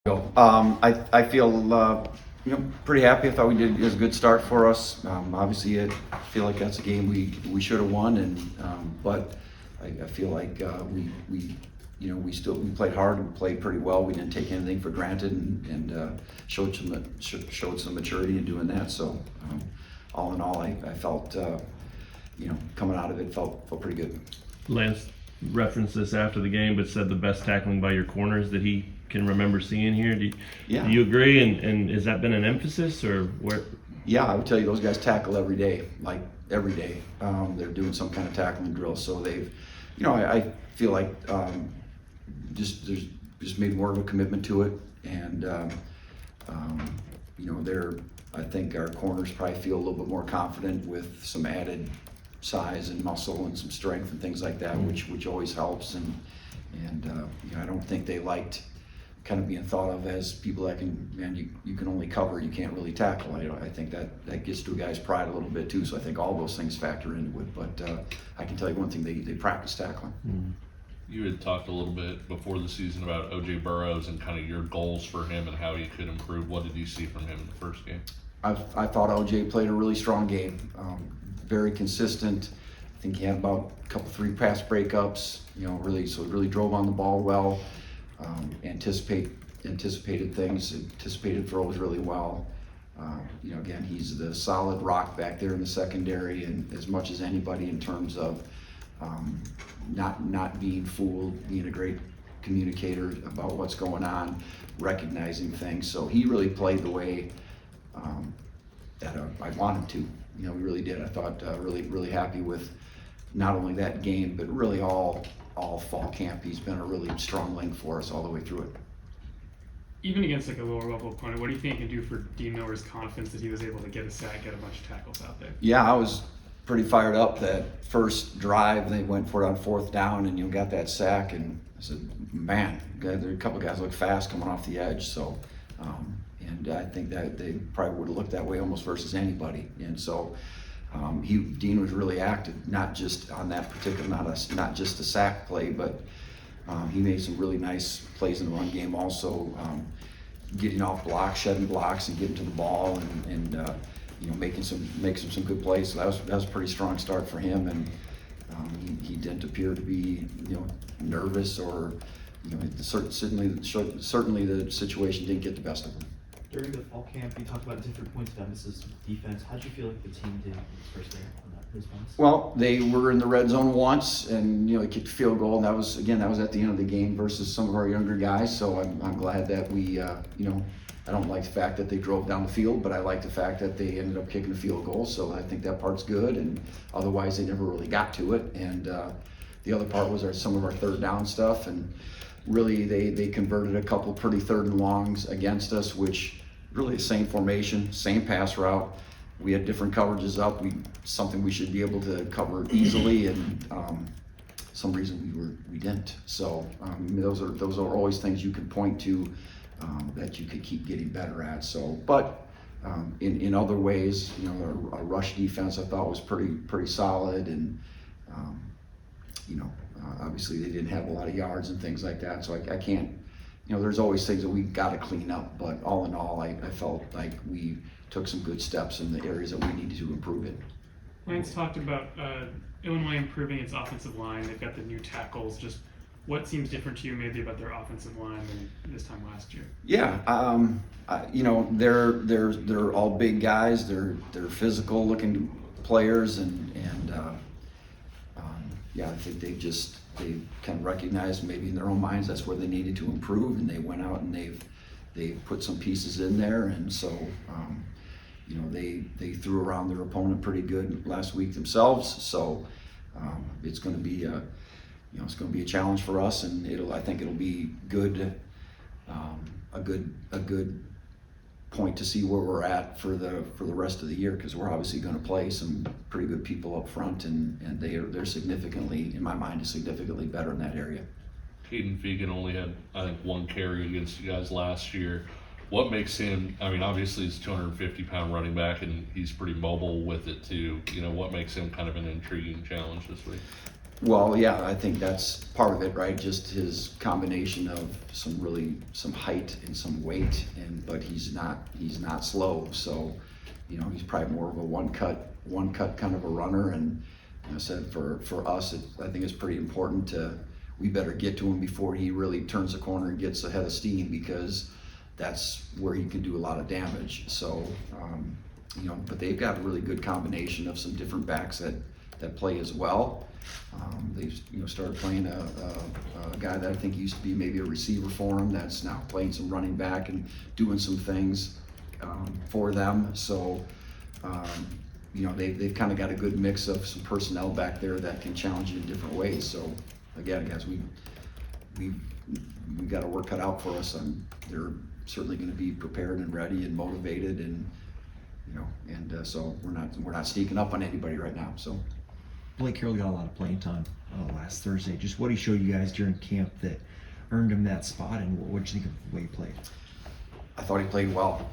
I feel pretty happy. I thought we did a good start for us. Obviously, I feel like that's a game we should have won, but I feel like we played hard and played pretty well. We didn't take anything for granted and showed some maturity in doing that. So all in all, I felt coming out of it felt pretty good. Lance referenced this after the game, but said the best tackling by your corners that he can remember seeing here. Do you agree? And has that been an emphasis or where? Yeah, I would tell you those guys tackle every day, like every day. They're doing some kind of tackling drill. So they've, I feel like just made more of a commitment to it, and I think our corners probably feel a little bit more confident with some added size and muscle and some strength and things like that, which always helps. And I don't think they liked kind of being thought of as people that you can only cover, you can't really tackle. I think that gets to a guy's pride a little bit too. So I think all those things factor into it. But I can tell you one thing: they practice tackling. Mm-hmm. You had talked a little bit before the season about O.J. Burroughs and kind of your goals for him and how he could improve. What did you see from him in the first game? I thought O.J. played a really strong game, very consistent. I think he had about a couple, 3 pass breakups. Really drove on the ball well. Anticipated things, anticipated throws really well. Again, he's the solid rock back there in the secondary, and as much as anybody in terms of not being fooled, being a great communicator about what's going on, recognizing things. So he really played the way that I want him to. We really did. I thought really happy with not only that game, but really all fall camp. He's been a really strong link for us all the way through it. Even against like a lower level opponent, what do you think it can do for Dean Miller's confidence that he was able to get a sack, get a bunch of tackles out there? Yeah, I was pretty fired up that first drive. They went for it on 4th down and got that sack, and I said, man, there are a couple guys look fast coming off the edge. So, and I think that they probably would have looked that way almost versus anybody. And so Dean was really active, not just on that particular, not just the sack play, but he made some really nice plays in the run game also, getting off blocks, shedding blocks, and getting to the ball, and making some good plays. So that was a pretty strong start for him, and he didn't appear to be nervous or certainly the situation didn't get the best of him. During the fall camp, you talked about different points of emphasis with defense. How did you feel like the team did this first game on that response? Well, they were in the red zone once, and they kicked a field goal, and that was at the end of the game versus some of our younger guys. So I'm glad that we, I don't like the fact that they drove down the field, but I like the fact that they ended up kicking a field goal. So I think that part's good, and otherwise they never really got to it. And the other part was some of our 3rd down stuff, and really they converted a couple pretty 3rd and longs against us, which really the same formation, same pass route. We had different coverages up. Something we should be able to cover easily, and some reason we didn't. So those are always things you can point to that you could keep getting better at. So, but in other ways, our rush defense I thought was pretty solid, and obviously they didn't have a lot of yards and things like that. So I can't. There's always things that we've got to clean up, but all in all, I felt like we took some good steps in the areas that we needed to improve in. Lance talked about Illinois improving its offensive line. They've got the new tackles. Just what seems different to you maybe about their offensive line than this time last year? Yeah, they're all big guys. They're physical looking players, and I think they kind of recognized maybe in their own minds that's where they needed to improve, and they went out and they've put some pieces in there, and so they threw around their opponent pretty good last week themselves. So it's going to be a challenge for us, and I think it'll be good, a good point to see where we're at for the rest of the year, because we're obviously going to play some pretty good people up front, and they're significantly, in my mind, significantly better in that area. Caden Fegan only had, I think, 1 carry against you guys last year. What makes him, obviously he's a 250-pound running back, and he's pretty mobile with it too. What makes him kind of an intriguing challenge this week? Well, yeah, I think that's part of it, right? Just his combination of some height and some weight, but he's not slow. So, he's probably more of a one cut kind of a runner. And I said for us, I think it's pretty important we better get to him before he really turns the corner and gets ahead of steam, because that's where he can do a lot of damage. So, but they've got a really good combination of some different backs that play as well. They've started playing a guy that I think used to be maybe a receiver for him, that's now playing some running back and doing some things for them. So they've kind of got a good mix of some personnel back there that can challenge you in different ways. So again, guys, we've got our work cut out for us, and they're certainly going to be prepared and ready and motivated, and so we're not sneaking up on anybody right now. So. Blake Carroll got a lot of playing time last Thursday. Just what he showed you guys during camp that earned him that spot, and what did you think of the way he played? I thought he played well.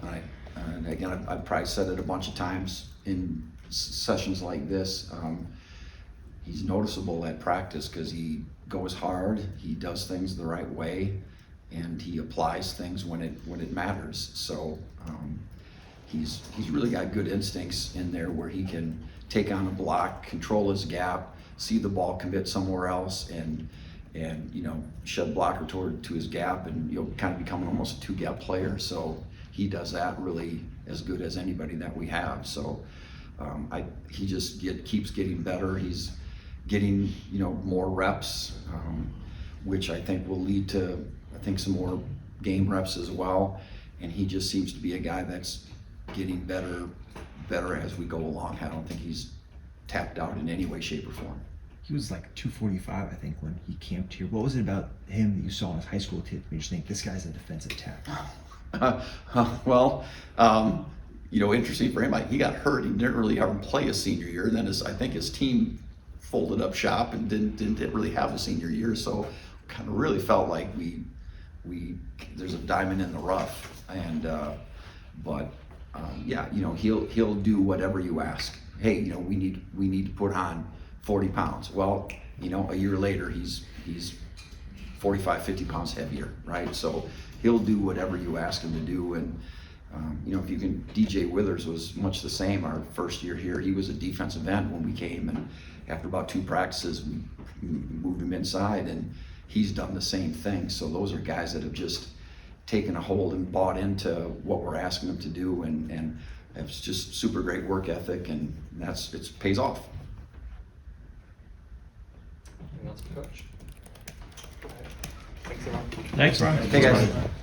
And again, I've probably said it a bunch of times in sessions like this. He's noticeable at practice because he goes hard, he does things the right way, and he applies things when it matters. So he's really got good instincts in there where he can take on a block, control his gap, see the ball commit somewhere else, and shed blocker to his gap, and kind of become almost a two-gap player. So he does that really as good as anybody that we have. So he just keeps getting better. He's getting more reps, which I think will lead to some more game reps as well. And he just seems to be a guy that's getting better as we go along. I don't think he's tapped out in any way, shape, or form. He was like 245, I think, when he camped here. What was it about him that you saw in his high school tape that made you think this guy's a defensive tackle? Well, interesting for him. He got hurt. He didn't really ever play his senior year. Then I think his team folded up shop and didn't really have a senior year. So kind of really felt like there's a diamond in the rough. And he'll do whatever you ask. Hey, we need to put on 40 pounds. Well, a year later he's 45, 50 pounds heavier, right? So he'll do whatever you ask him to do. And if you can, DJ Withers was much the same. Our first year here, he was a defensive end when we came, and after about 2 practices, we moved him inside, and he's done the same thing. So those are guys that have just taken a hold and bought into what we're asking them to do, and it's just super great work ethic, and it pays off. Anything else, Coach? Thanks a lot. Thanks, Brian. Hey guys.